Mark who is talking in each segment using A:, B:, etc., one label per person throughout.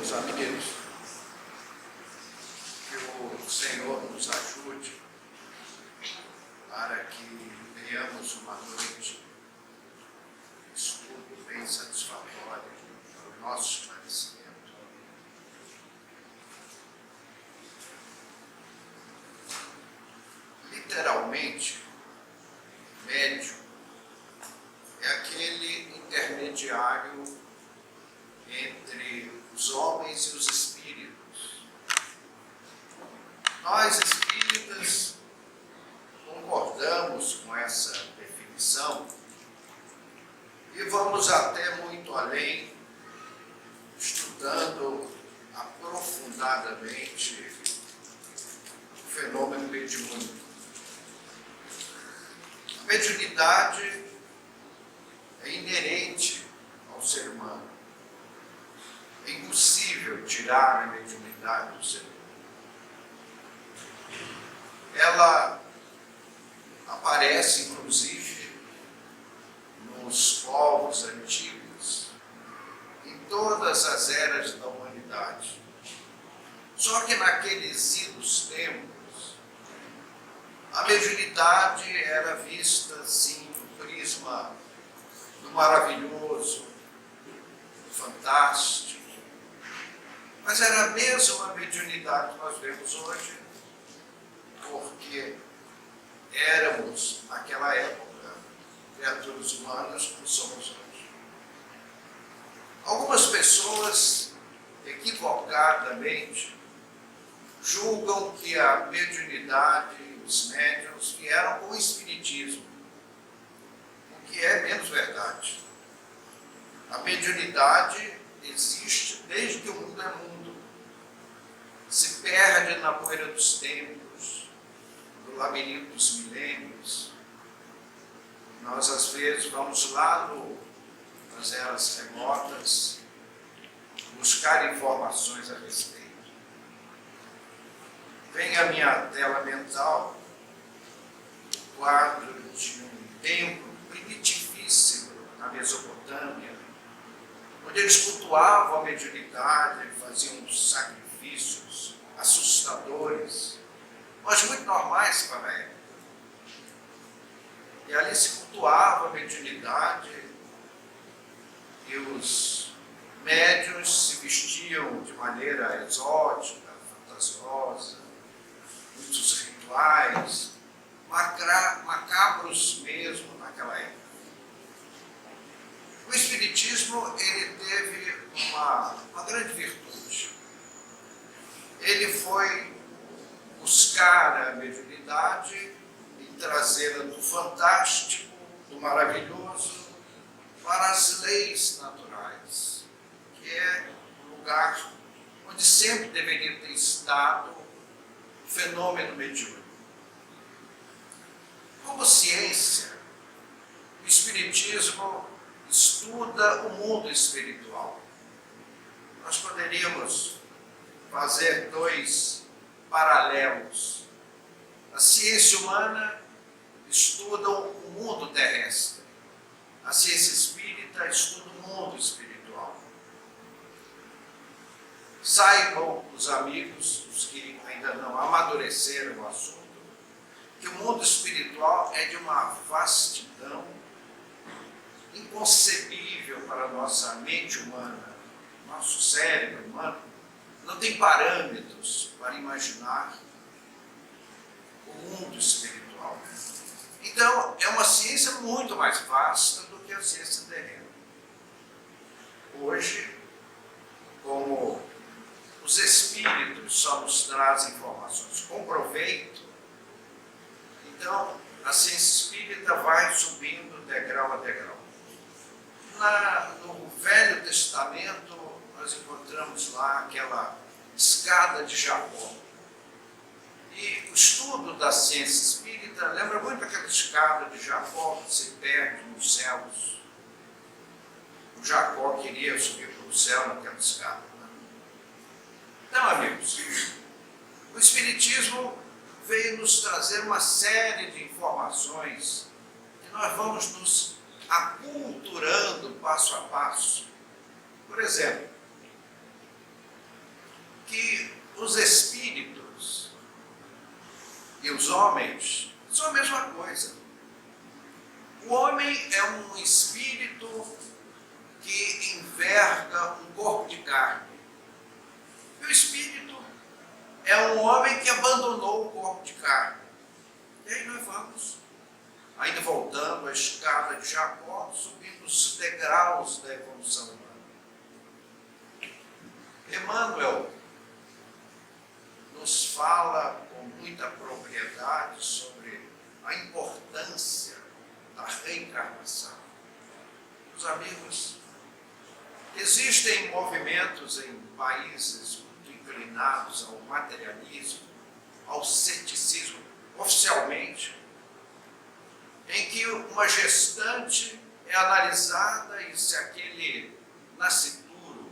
A: meus amigos, que o Senhor nos ajude para que tenhamos uma noite de estudo bem satisfatória para o nosso esclarecimento. Literalmente, médium é aquele intermediário entre os homens e os espíritos. Nós, espíritas, concordamos com essa definição e vamos até muito além, estudando aprofundadamente o fenômeno mediúnico. A mediunidade é inerente ao ser humano. É impossível tirar a mediunidade do ser humano. Ela aparece, inclusive, nos povos antigos, em todas as eras da humanidade. Só que naqueles idos tempos, a mediunidade era vista, assim, no prisma do maravilhoso, do fantástico, mas era a mesma mediunidade que nós vemos hoje, porque éramos, naquela época, criaturas humanas como somos hoje. Algumas pessoas, equivocadamente, julgam que a mediunidade e os médiuns vieram com o espiritismo, o que é menos verdade. A mediunidade existe desde que o mundo é mundo. Se perde na poeira dos tempos, no labirinto dos milênios. Nós, às vezes, vamos lá nas eras remotas buscar informações a respeito. Vem à minha tela mental o quadro de um templo primitivíssimo na Mesopotâmia, onde eles cultuavam a mediunidade, faziam sacrifícios assustadores, mas muito normais para a época. E ali se cultuava a mediunidade e os médiuns se vestiam de maneira exótica, fantasiosa, muitos rituais, macabros mesmo naquela época. O espiritismo, ele teve uma grande virtude. Ele foi buscar a mediunidade e trazê-la do fantástico, do maravilhoso, para as leis naturais, que é o lugar onde sempre deveria ter estado o fenômeno mediúnico. Como ciência, o espiritismo estuda o mundo espiritual. Nós poderíamos fazer dois paralelos. A ciência humana estuda o mundo terrestre. A ciência espírita estuda o mundo espiritual. Saibam os amigos, os que ainda não amadureceram o assunto, que o mundo espiritual é de uma vastidão inconcebível para a nossa mente humana, nosso cérebro humano. Não tem parâmetros para imaginar o mundo espiritual. Então, é uma ciência muito mais vasta do que a ciência terrena. Hoje, como os espíritos só nos trazem informações com proveito, então a ciência espírita vai subindo degrau a degrau. No Velho Testamento, nós encontramos lá aquela escada de Jacó. E o estudo da ciência espírita lembra muito aquela escada de Jacó que se perde nos céus. O Jacó queria subir para o céu naquela escada. Então, amigos, o Espiritismo veio nos trazer uma série de informações que nós vamos nos aculturando passo a passo. Por exemplo, Os espíritos e os homens são a mesma coisa. O homem é um espírito que enverga um corpo de carne. E o espírito é um homem que abandonou o corpo de carne. E aí nós vamos, ainda voltando à escada de Jacó, subindo os degraus da evolução humana. Emmanuel nos fala com muita propriedade sobre a importância da reencarnação. Meus amigos, existem movimentos em países muito inclinados ao materialismo, ao ceticismo, oficialmente, em que uma gestante é analisada e se aquele nascituro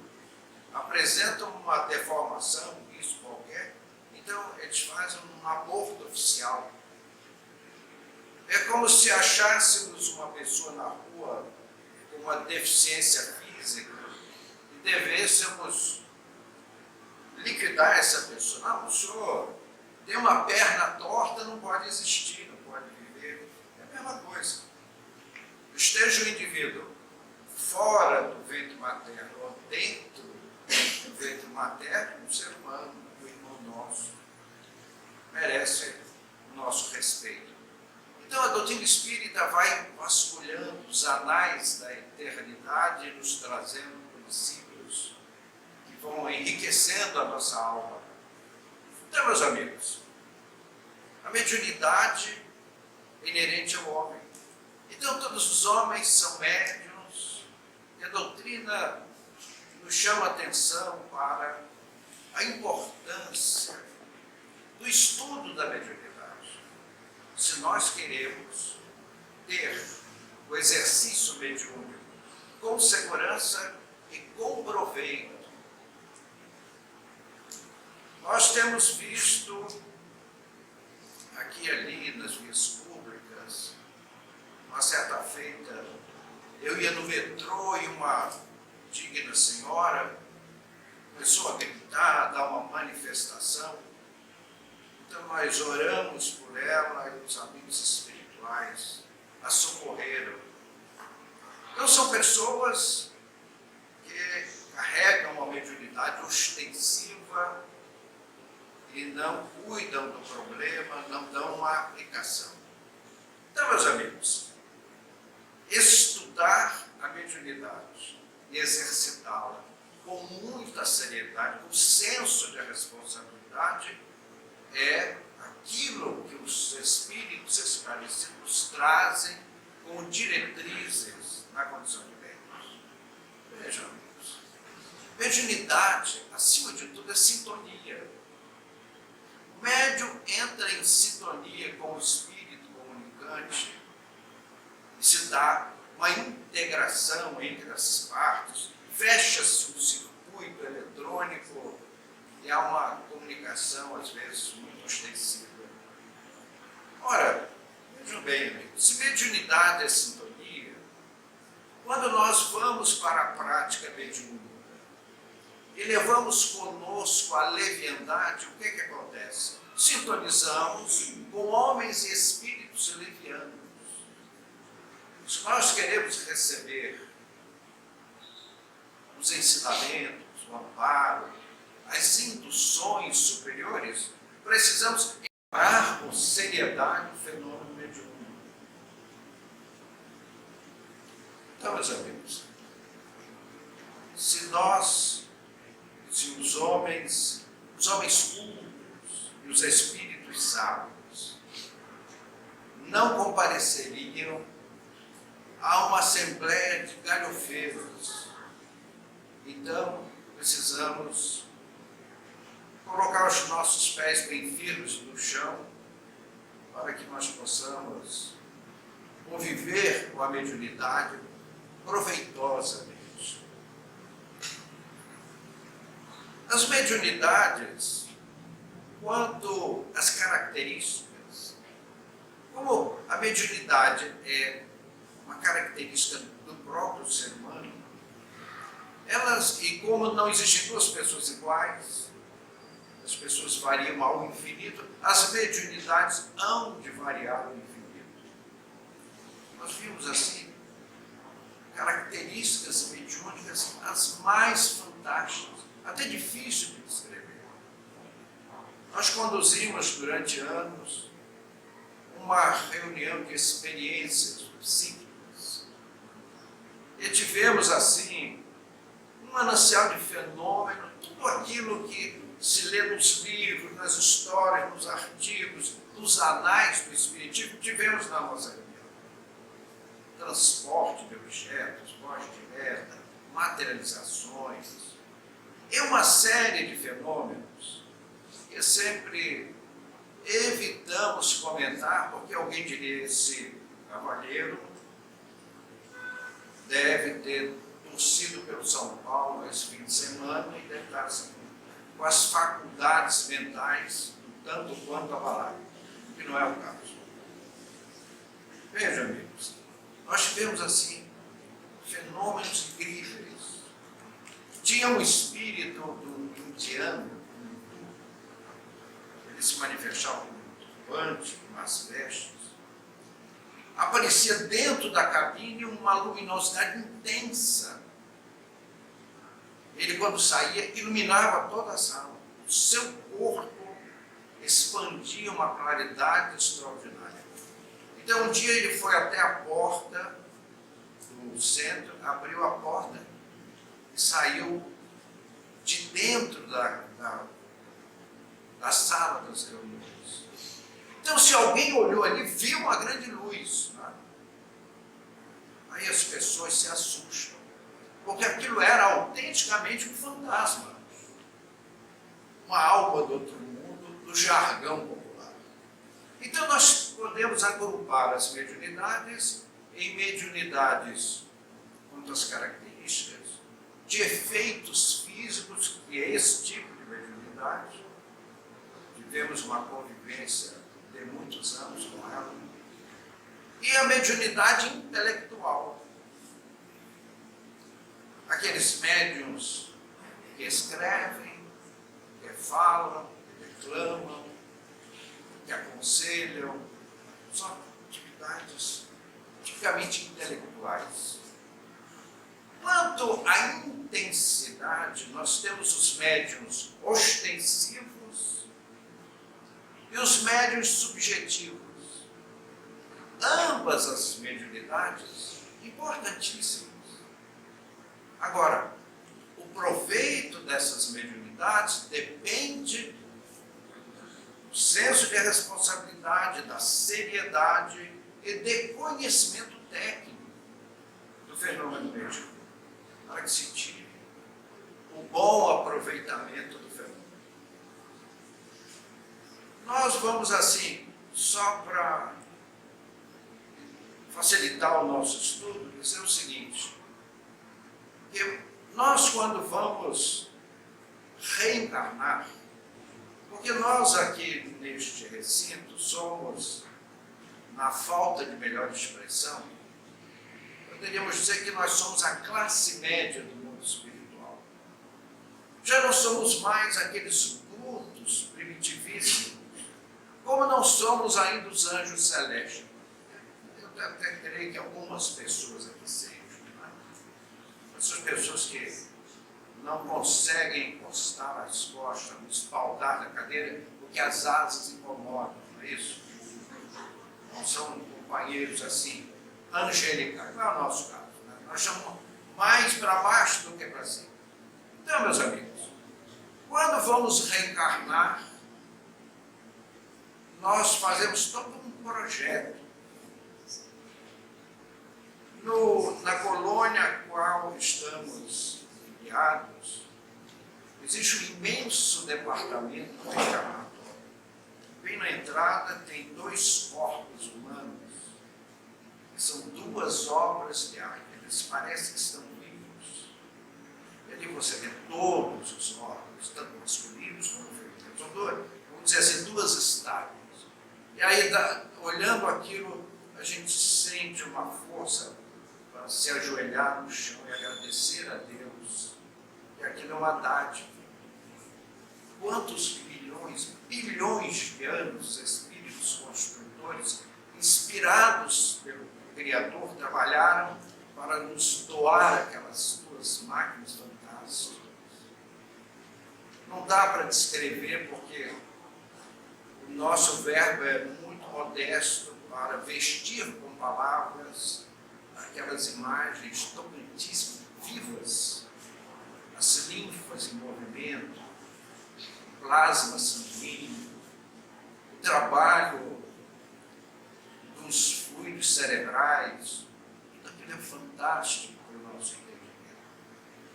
A: apresenta uma deformação, um risco qualquer, então eles fazem um aborto oficial. É como se achássemos uma pessoa na rua com uma deficiência física e devêssemos liquidar essa pessoa. Não, o senhor tem uma perna torta, não pode existir, não pode viver. É a mesma coisa. Esteja o indivíduo fora do ventre materno ou dentro do ventre materno, um ser humano, um irmão nosso, merece o nosso respeito. Então a doutrina espírita vai vasculhando os anais da eternidade e nos trazendo princípios que vão enriquecendo a nossa alma. Então, meus amigos, a mediunidade é inerente ao homem. Então todos os homens são médiuns e a doutrina nos chama a atenção para a importância do estudo da mediunidade. Se nós queremos ter o exercício mediúnico com segurança e com proveito, nós temos visto aqui e ali nas vias públicas, uma certa feita, eu ia no metrô e uma digna senhora começou a gritar, a dar uma manifestação. Então nós oramos por ela e os amigos espirituais a socorreram. Então são pessoas que carregam uma mediunidade ostensiva e não cuidam do problema, não dão uma aplicação. Então, meus amigos, estudar a mediunidade e exercitá-la com muita seriedade, com senso de responsabilidade, é aquilo que os espíritos esclarecidos trazem como diretrizes na condição de médiuns. Vejam, amigos, mediunidade, acima de tudo, é sintonia. O médium entra em sintonia com o espírito comunicante e se dá uma integração entre as partes, fecha-se um circuito eletrônico e há uma comunicação, às vezes, muito ostensiva. Ora, vejam bem, amigos, se mediunidade é sintonia, quando nós vamos para a prática mediúnica e levamos conosco a leviandade, o que acontece? Sintonizamos com homens e espíritos levianos. Se nós queremos receber os ensinamentos, o amparo, as induções superiores, precisamos encarar com seriedade o fenômeno mediúnico. Então, meus amigos, se os homens cultos e os espíritos sábios não compareceriam a uma assembleia de galhofeiros, então precisamos colocar os nossos pés bem firmes no chão para que nós possamos conviver com a mediunidade proveitosamente. As mediunidades, quanto às características, como a mediunidade é uma característica do próprio ser humano, e como não existem duas pessoas iguais, as pessoas variam ao infinito, as mediunidades hão de variar ao infinito. Nós vimos assim características mediúnicas as mais fantásticas, até difícil de descrever. Nós conduzimos durante anos uma reunião de experiências psíquicas e tivemos assim um manancial de fenômeno, tudo aquilo que se lê nos livros, nas histórias, nos artigos, nos anais do Espiritismo, tivemos na nossa reunião. Transporte de objetos, voz direta, materializações, e uma série de fenômenos que sempre evitamos comentar, porque alguém diria, esse cavalheiro deve ter torcido pelo São Paulo esse fim de semana e deve estar assim, com as faculdades mentais tanto quanto abaladas, que não é o caso. Vejam, amigos, nós tivemos assim fenômenos incríveis. Tinha um espírito do indiano, ele se manifestava como um turbante, com umas vestes. Aparecia dentro da cabine uma luminosidade intensa. Ele, quando saía, iluminava toda a sala. O seu corpo expandia uma claridade extraordinária. Então, um dia ele foi até a porta do centro, abriu a porta e saiu de dentro da sala das reuniões. Então, se alguém olhou ali, viu uma grande luz. Né? Aí as pessoas se assustam, porque aquilo era autenticamente um fantasma, uma alma do outro mundo, do jargão popular. Então, nós podemos agrupar as mediunidades em mediunidades quanto às características, de efeitos físicos, que é esse tipo de mediunidade. Tivemos uma convivência de muitos anos com ela. E a mediunidade intelectual. Aqueles médiuns que escrevem, que falam, que declamam, que aconselham, são atividades tipicamente intelectuais. Quanto à intensidade, nós temos os médiuns ostensivos e os médiuns subjetivos. Ambas as mediunidades importantíssimas. Agora, o proveito dessas mediunidades depende do senso de responsabilidade, da seriedade e de conhecimento técnico do fenômeno mediúnico, para que se tire o bom aproveitamento do fenômeno. Nós vamos assim, só para facilitar o nosso estudo, dizer o seguinte, que nós, quando vamos reencarnar, porque nós aqui neste recinto somos, na falta de melhor expressão, poderíamos dizer que nós somos a classe média do mundo espiritual. Já não somos mais aqueles brutos, primitivíssimos, como não somos ainda os anjos celestes. Eu até creio que algumas pessoas aqui sejam. Né? Essas pessoas que não conseguem encostar as costas, no espaldar da cadeira, porque as asas incomodam, não é isso? Não são companheiros assim, angelicais. Não é o nosso caso. Né? Nós chamamos mais para baixo do que para cima. Então, meus amigos, quando vamos reencarnar, nós fazemos todo um projeto. Na colônia a qual estamos enviados, existe um imenso departamento reencarnatório. Bem na entrada tem 2 corpos humanos, que são 2 obras de arte. Eles parecem que estão vivos. E ali você vê todos os órgãos, tanto masculinos como femininos. São vamos dizer assim, 2 estádios. E aí, olhando aquilo, a gente sente uma força para se ajoelhar no chão e agradecer a Deus. E aquilo é uma dádiva. Quantos milhões, bilhões de anos, espíritos construtores, inspirados pelo Criador, trabalharam para nos doar aquelas duas máquinas fantásticas. Não dá para descrever, porque o nosso verbo é muito modesto para vestir com palavras aquelas imagens tocantíssimas, vivas, as linfas em movimento, o plasma sanguíneo, o trabalho dos fluidos cerebrais, tudo aquilo é fantástico para o nosso entendimento.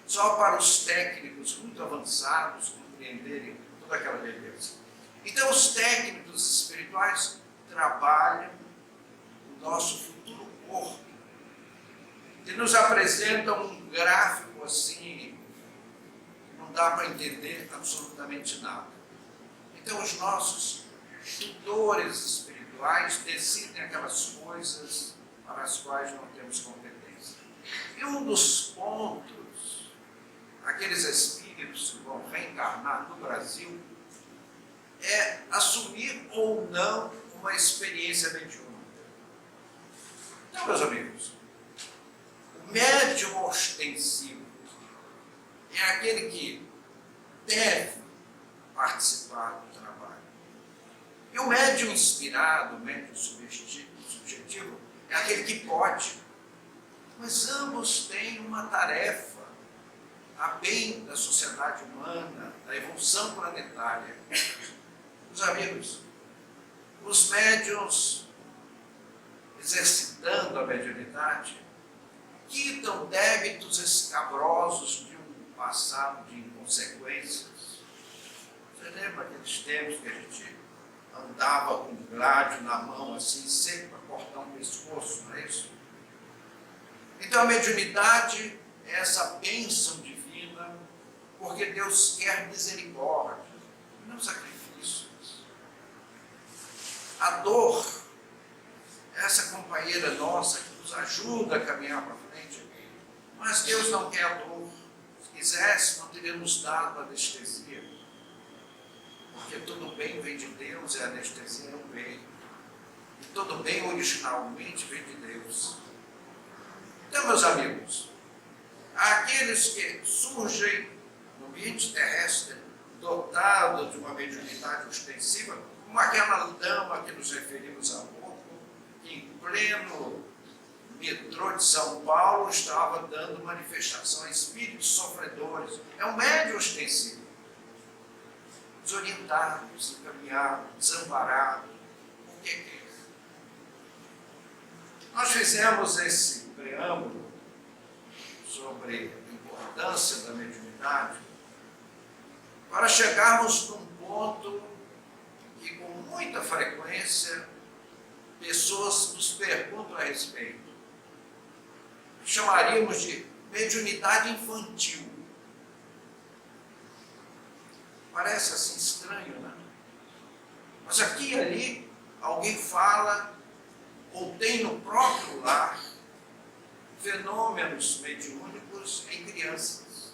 A: Só para os técnicos muito avançados compreenderem toda aquela beleza. Então, os técnicos espirituais trabalham o nosso futuro corpo e nos apresentam um gráfico assim, que não dá para entender absolutamente nada. Então, os nossos tutores espirituais decidem aquelas coisas para as quais não temos competência. E um dos pontos, aqueles espíritos que vão reencarnar no Brasil, é assumir ou não uma experiência mediúnica. Então, meus amigos, o médium ostensivo é aquele que deve participar do trabalho. E o médium inspirado, o médium subjetivo, é aquele que pode. Mas ambos têm uma tarefa a bem da sociedade humana, da evolução planetária. Meus amigos, os médiuns, exercitando a mediunidade, quitam débitos escabrosos de um passado de inconsequências. Você lembra aqueles tempos que a gente andava com um gládio na mão, assim, sempre para cortar um pescoço, não é isso? Então a mediunidade é essa bênção divina, porque Deus quer misericórdia, não sacrifícios. A dor é essa companheira nossa que nos ajuda a caminhar para frente, mas Deus não quer a dor. Se quisesse, não teríamos dado anestesia, porque todo bem vem de Deus e a anestesia não veio. E todo bem originalmente vem de Deus. Então, meus amigos, aqueles que surgem no ambiente terrestre dotados de uma mediunidade ostensiva, como aquela dama que nos referimos há pouco, que em pleno metrô de São Paulo estava dando manifestação a espíritos sofredores. É um médium ostensivo. Desorientado, desencaminhado, desamparado. Por que é? Nós fizemos esse preâmbulo sobre a importância da mediunidade para chegarmos num ponto que, com muita frequência, pessoas nos perguntam a respeito. Chamaríamos de mediunidade infantil. Parece assim estranho, né? Mas aqui e ali, alguém fala ou tem no próprio lar fenômenos mediúnicos em crianças.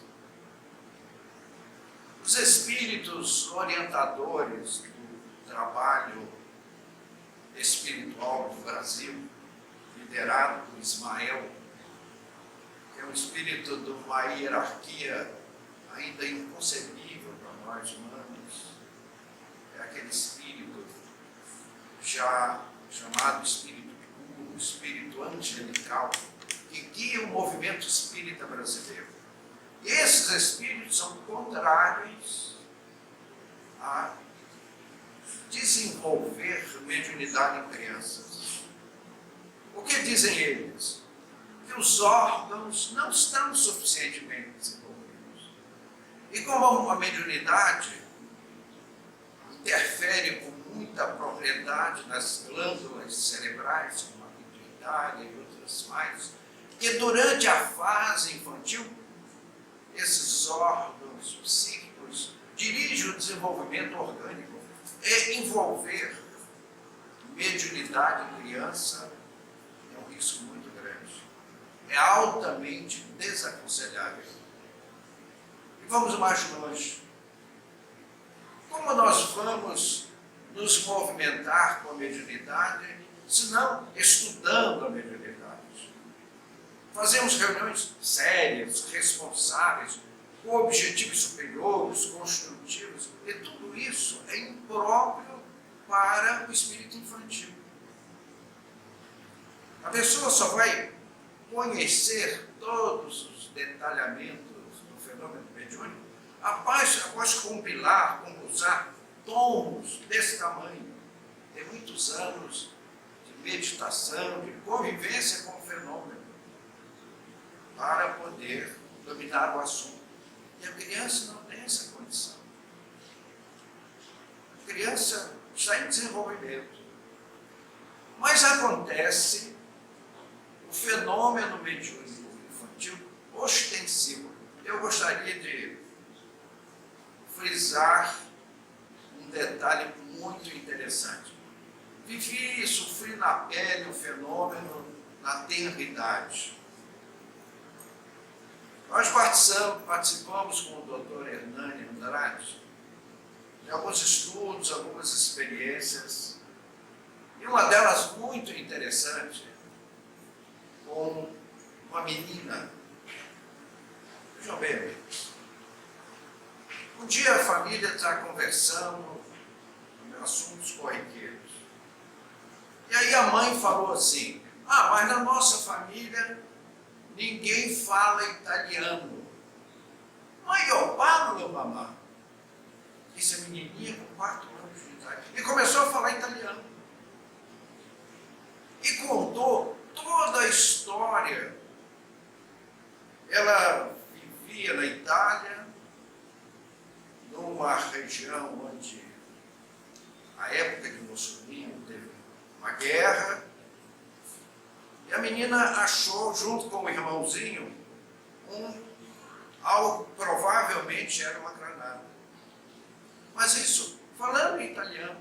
A: Os espíritos orientadores do trabalho espiritual do Brasil, liderado por Ismael, que é um espírito de uma hierarquia ainda inconcebível para nós humanos, é aquele espírito já chamado espírito puro, espírito angelical, que guia o movimento espírita brasileiro. E esses espíritos são contrários a desenvolver mediunidade em crianças. O que dizem eles? Que os órgãos não estão suficientemente desenvolvidos. E como a mediunidade interfere com muita propriedade nas glândulas cerebrais, como a pituitária e outras mais, que durante a fase infantil, esses órgãos psíquicos dirigem o desenvolvimento orgânico. E envolver mediunidade em criança é um risco muito grande. É altamente desaconselhável. E vamos mais longe. Como nós vamos nos movimentar com a mediunidade, se não estudando a mediunidade? Fazemos reuniões sérias, responsáveis, com objetivos superiores, construtivos, e tudo isso é impróprio para o espírito infantil. A pessoa só vai conhecer todos os detalhamentos do fenômeno mediúnico após compilar, compulsar tomos desse tamanho. Tem muitos anos de meditação, de convivência com o fenômeno, para poder dominar o assunto. E a criança não tem essa condição. A criança está em desenvolvimento. Mas acontece o fenômeno mediúnico infantil ostensivo. Eu gostaria de frisar um detalhe muito interessante. Vivi e sofri na pele o fenômeno na tenridade. Nós participamos com o Dr. Hernani Andrade de alguns estudos, algumas experiências, e uma delas muito interessante, com uma menina. Vejam bem, amigos. Um dia a família está conversando em assuntos corriqueiros. E aí a mãe falou assim: mas na nossa família ninguém fala italiano. Mãe, eu falo, meu mamá. Disse a menininha com 4 anos de idade. E começou a falar italiano. E contou toda a história. Ela vivia na Itália, numa região onde, a época de Mussolini, teve uma guerra, e a menina achou, junto com o irmãozinho, algo que provavelmente era uma granada. Mas isso, falando em italiano,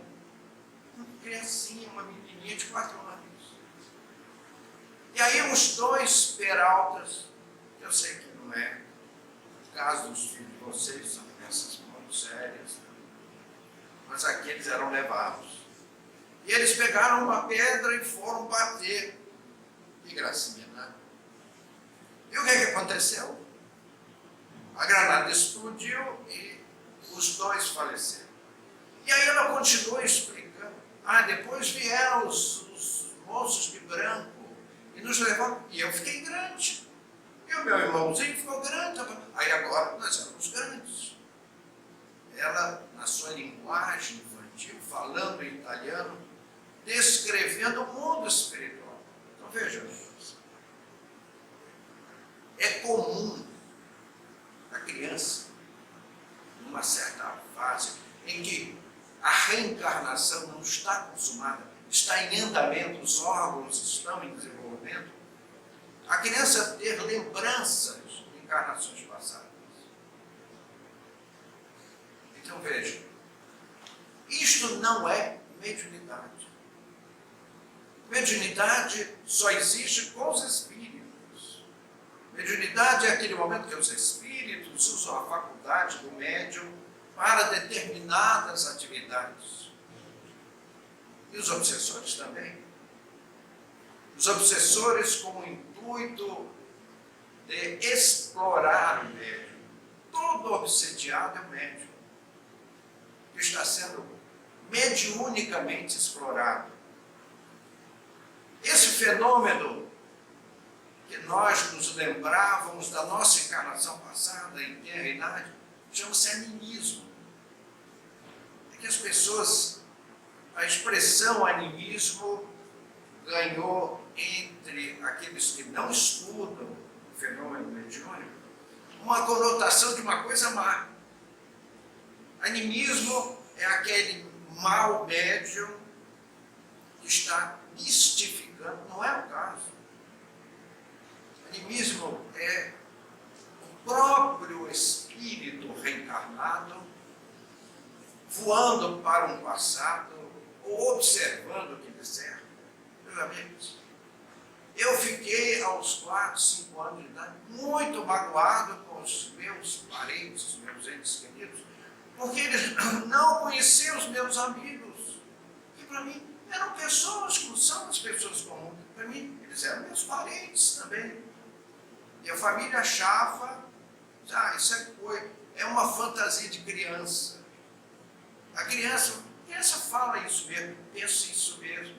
A: uma criancinha, uma menininha de 4 anos. E aí uns 2 peraltas, eu sei que não é o caso dos filhos de vocês, são crianças muito sérias, mas aqui eles eram levados. E eles pegaram uma pedra e foram bater. Que gracinha, né? E o que aconteceu? A granada explodiu e os 2 faleceram. E aí ela continuou explicando. Depois vieram os moços de branco e nos levaram. E eu fiquei grande. E o meu irmãozinho ficou grande. Aí agora nós éramos grandes. Ela, na sua linguagem infantil, falando em italiano, descrevendo o mundo espiritual. Então vejam, amigos, é comum a criança, numa certa fase em que a reencarnação não está consumada, está em andamento, os órgãos estão em desenvolvimento, a criança ter lembranças de encarnações passadas. Então vejam, isto não é mediunidade. Mediunidade só existe com os espíritos. Mediunidade é aquele momento que os espíritos usam a faculdade do médium para determinadas atividades. E os obsessores também. Os obsessores com o intuito de explorar o médium. Todo obsediado é o médium, que está sendo mediunicamente explorado. Esse fenômeno que nós nos lembrávamos da nossa encarnação passada, em tenra idade, chama-se animismo. É que as pessoas, a expressão animismo ganhou entre aqueles que não estudam o fenômeno mediúnico uma conotação de uma coisa má. Animismo é aquele mau médium que está mistificando. Não é o caso. Animismo é o próprio espírito reencarnado voando para um passado ou observando o que lhe serve. Meus amigos, eu fiquei aos 4, 5 anos de idade muito magoado com os meus parentes, os meus entes queridos, Porque eles não conheciam os meus amigos, que para mim eram pessoas que não são as pessoas comuns. Para mim, eles eram meus parentes também. E a família achava, isso é uma fantasia de criança. A criança fala isso mesmo, pensa isso mesmo.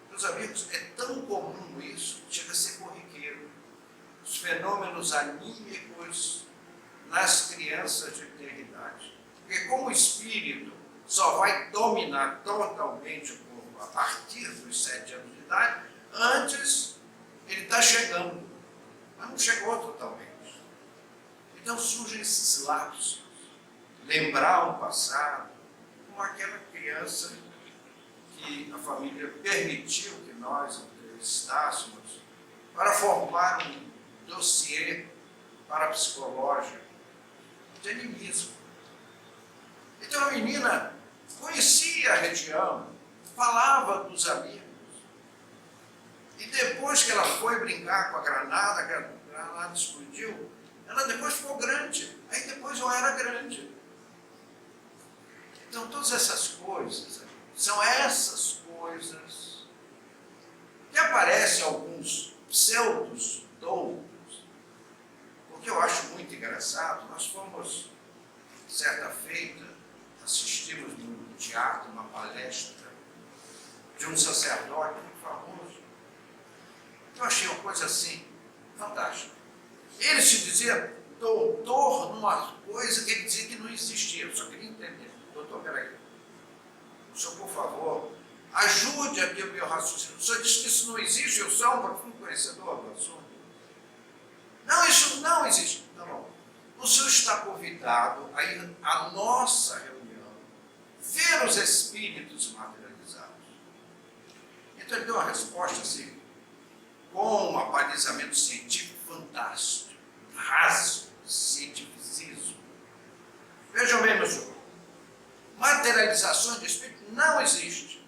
A: Meus amigos, é tão comum isso, chega a ser corriqueiro. Os fenômenos anímicos nas crianças de eternidade. Porque como o espírito só vai dominar totalmente o corpo a partir dos 7 anos de idade, antes ele está chegando, mas não chegou totalmente. Então surgem esses lapsos, lembrar o passado, como aquela criança que a família permitiu que nós entrevistássemos para formar um dossiê parapsicológico de animismo. Então a menina conhecia a região, falava dos amigos. E depois que ela foi brincar com a granada, que a granada explodiu, ela depois ficou grande. Aí depois eu era grande. Então todas essas coisas, são essas coisas que aparecem alguns pseudos doutos. Porque eu acho muito engraçado, nós fomos, certa feita, assistimos no teatro, uma palestra de um sacerdote muito famoso. Eu achei uma coisa assim, fantástica. Ele se dizia doutor numa coisa que ele dizia que não existia. Eu só queria entender. Doutor, peraí. O senhor, por favor, ajude aqui o meu raciocínio. O senhor disse que isso não existe, eu sou um profundo conhecedor do assunto. Não, isso não existe. Tá bom. O senhor está convidado a ir à nossa reunião, ver os espíritos materializados. Então ele deu uma resposta assim, com um abalizamento científico fantástico, raso, cientificismo. Vejam bem, meu senhor, materialização de espírito não existe.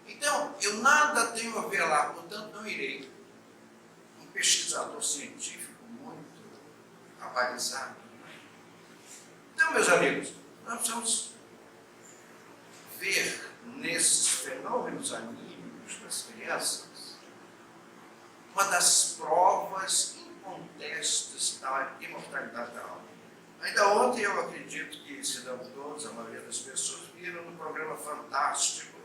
A: Então, eu nada tenho a ver lá, portanto não irei. Um pesquisador científico muito abalizado. Então, meus amigos, nós precisamos ver nesses fenômenos anímicos das crianças uma das provas incontestas da imortalidade da alma. Ainda ontem, eu acredito que, se não todos, a maioria das pessoas viram no programa fantástico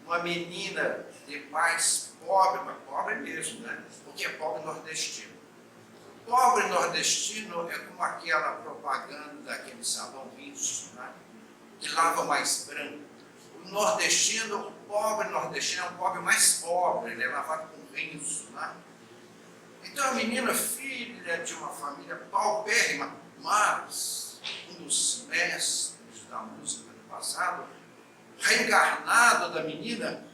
A: uma menina de pais pobres, mas pobre mesmo, né? Porque é pobre nordestino. Pobre nordestino é como aquela propaganda daquele sabão Rinso, né? Que lava mais branco. O nordestino, o pobre nordestino é um pobre mais pobre, ele é lavado com Rinso, né? Então a menina, filha de uma família paupérrima, mas um dos mestres da música do passado, reencarnado da menina,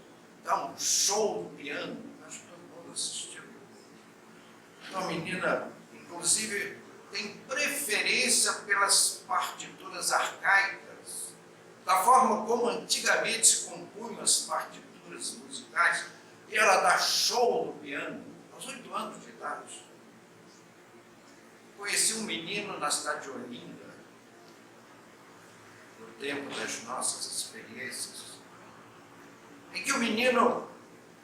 A: dá um show no piano, acho que todo mundo assistiu. Então a menina, inclusive, tem preferência pelas partituras arcaicas, da forma como antigamente se compunham as partituras musicais, e ela dá show no piano, aos 8 anos de idade. Conheci um menino na cidade de Olinda, no tempo das nossas experiências, em que o menino,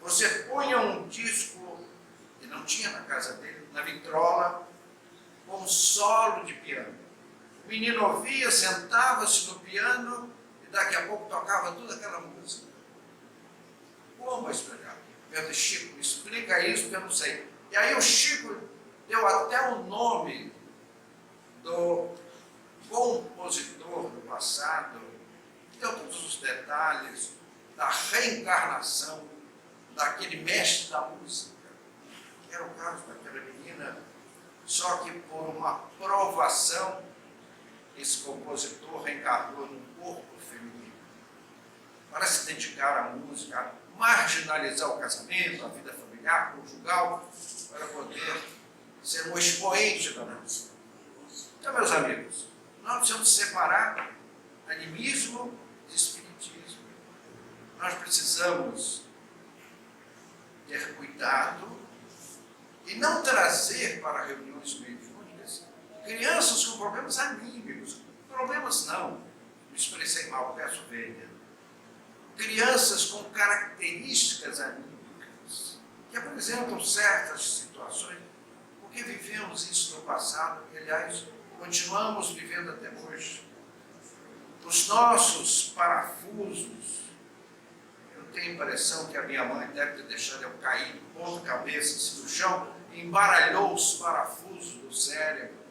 A: você punha um disco, que não tinha na casa dele, na vitrola, com um solo de piano. O menino ouvia, sentava-se no piano e daqui a pouco tocava toda aquela música. Como explicar? Eu disse, Chico, me explica isso que eu não sei. E aí o Chico deu até o nome do compositor do passado, deu todos os detalhes da reencarnação daquele mestre da música. Era o caso daquela menina, só que por uma provação, esse compositor reencarnou num corpo feminino para se dedicar à música, marginalizar o casamento, a vida familiar, conjugal, para poder ser um expoente da música. Então, meus amigos, nós precisamos separar animismo de espiritismo. Nós precisamos ter cuidado e não trazer para reuniões mediúnicas crianças com problemas anímicos. problemas não, me expressei mal, peço vênia. Crianças com características anímicas, que apresentam certas situações, porque vivemos isso no passado e, aliás, continuamos vivendo até hoje. Os nossos parafusos, eu tenho a impressão que a minha mãe deve ter deixado eu cair de ponta cabeça assim, no chão, e embaralhou os parafusos do cérebro.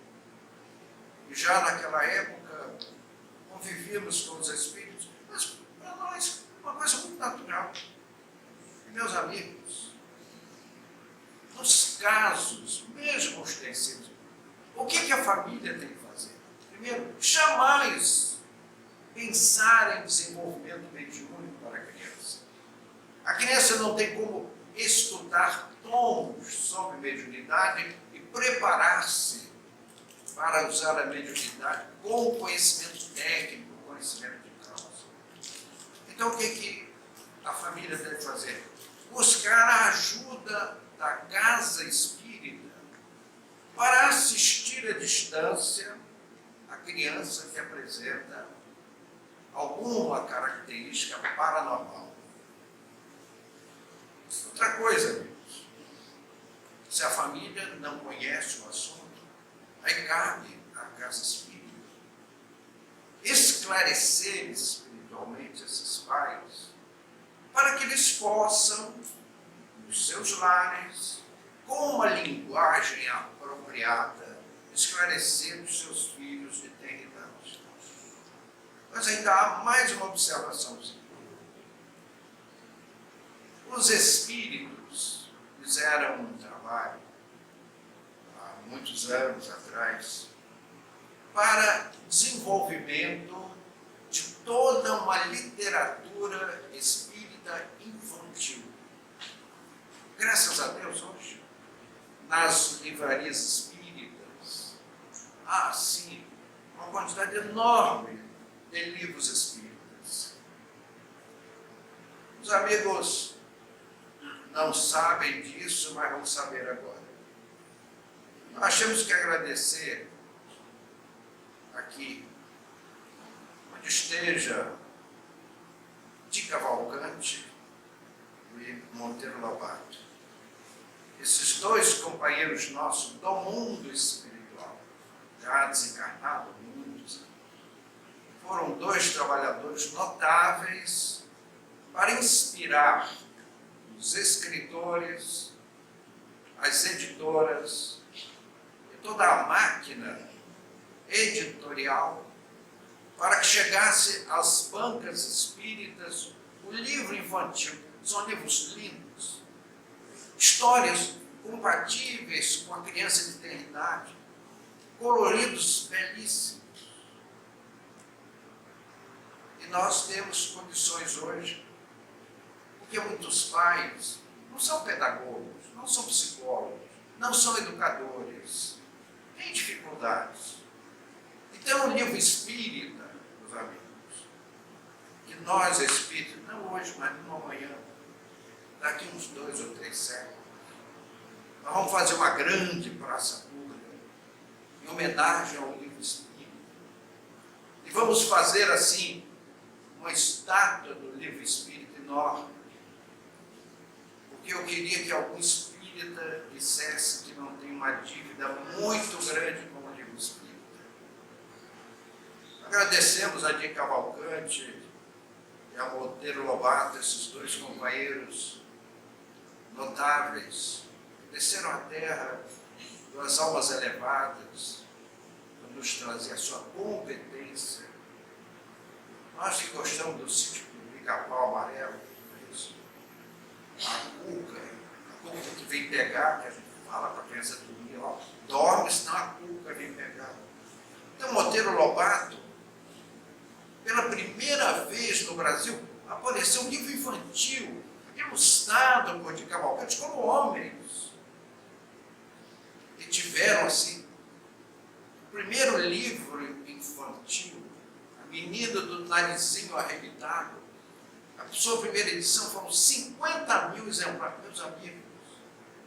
A: E já naquela época, convivíamos com os espíritos, mas para nós, uma coisa muito natural. E, meus amigos, nos casos, mesmo ostensivo, o que a família tem que fazer? Primeiro, jamais pensar em desenvolvimento mediúnico para a criança. A criança não tem como estudar tons sobre mediunidade e preparar-se para usar a mediunidade com conhecimento técnico, conhecimento de causa. Então, o que a família deve fazer? Buscar a ajuda da casa espírita para assistir à distância a criança que apresenta alguma característica paranormal. Outra coisa, amigos, se a família não conhece o assunto, aí cabe à casa espírita esclarecer espiritualmente esses pais para que eles possam, nos seus lares, com uma linguagem apropriada, esclarecer os seus filhos de tenra idade. Mas ainda há mais uma observação. Os espíritos fizeram um trabalho, há muitos anos atrás, para desenvolvimento de toda uma literatura espírita infantil. Graças a Deus, hoje, nas livrarias espíritas, há, sim, uma quantidade enorme de livros espíritas. Os amigos não sabem disso, mas vão saber agora. Nós temos que agradecer aqui, onde esteja de Cavalcante e Monteiro Lobato. Esses dois companheiros nossos do mundo espiritual, já desencarnados, muitos, foram dois trabalhadores notáveis para inspirar os escritores, as editoras e toda a máquina editorial para que chegasse às bancas espíritas o livro infantil. São livros lindos, histórias compatíveis com a criança de eternidade, coloridos belíssimos. E nós temos condições hoje, porque muitos pais não são pedagogos, não são psicólogos, não são educadores, têm dificuldades. Então, o livro espírita, meus amigos, que nós espíritas, não hoje, mas não amanhã, daqui uns 2 ou 3 séculos, nós vamos fazer uma grande praça pública em homenagem ao livro espírita. E vamos fazer assim uma estátua do livro espírita enorme. Porque eu queria que algum espírita dissesse que não tem uma dívida muito grande com o livro espírita. Agradecemos a Di Cavalcante e a Monteiro Lobato, esses dois companheiros notáveis, que desceram à terra, duas almas elevadas, para nos trazer a sua competência. Nós que gostamos do sítio do Pica-Pau Amarelo, a cuca que tu vem pegar, que a gente fala para a criança dormir, ó, dorme, senão a cuca vem pegar. Então, Monteiro Lobato, pela primeira vez no Brasil, apareceu um livro infantil, ilustrado por Di Cavalcante, como homens. E tiveram, assim, o primeiro livro infantil, A Menina do Narizinho Arrebitado. A sua primeira edição foram 50 mil exemplares, meus amigos.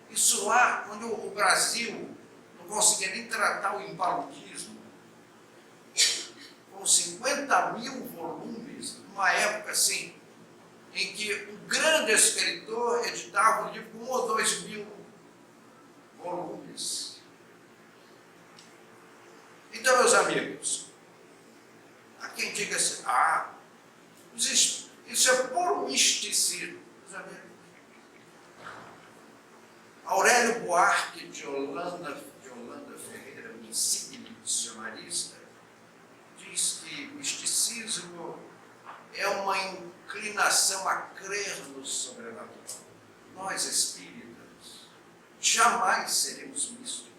A: Isso lá, quando o Brasil não conseguia nem tratar o impaludismo, foram com 50 mil volumes, numa época assim, em que um grande escritor editava um livro com 1 ou 2 mil volumes. Então, meus amigos, há quem diga assim, isso é puro misticismo. Meus amigos, Aurélio Buarque de Holanda Ferreira, um insigne dicionarista, diz que misticismo é uma inclinação a crer no sobrenatural. Nós, espíritas, jamais seremos místicos,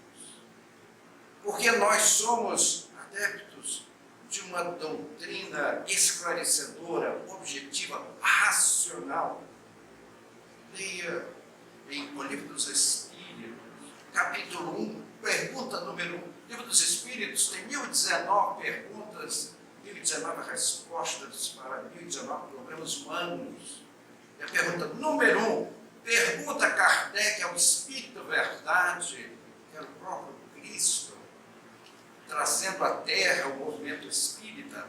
A: porque nós somos adeptos de uma doutrina esclarecedora, objetiva, racional. Leia em O Livro dos Espíritos, capítulo 1, pergunta número 1. O Livro dos Espíritos tem 1019 perguntas, 1019 respostas para 1019 problemas humanos. E a pergunta número 1, pergunta Kardec ao Espírito Verdade, que era o próprio Cristo, trazendo à Terra o movimento espírita.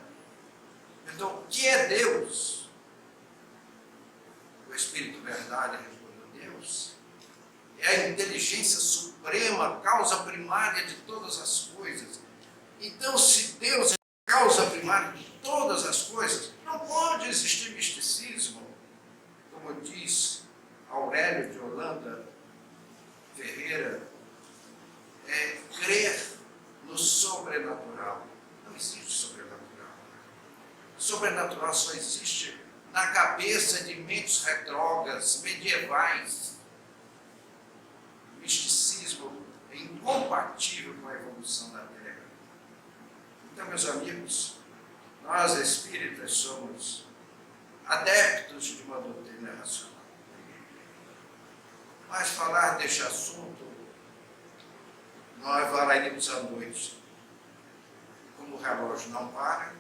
A: Então, o que é Deus? O Espírito Verdade respondeu: Deus é a inteligência suprema, causa primária de todas as coisas. Então, se Deus é a causa primária de todas as coisas, não pode existir misticismo, como diz Aurélio de Holanda Ferreira, crer no sobrenatural. Não existe sobrenatural. Sobrenatural só existe na cabeça de mentes retrógradas, medievais. O misticismo é incompatível com a evolução da Terra. Então, meus amigos, nós espíritas somos adeptos de uma doutrina racional. Mas falar deste assunto, nós falaremos à noite. Como o relógio não para,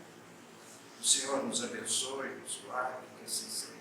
A: o Senhor nos abençoe, nos guarde, que assim seja.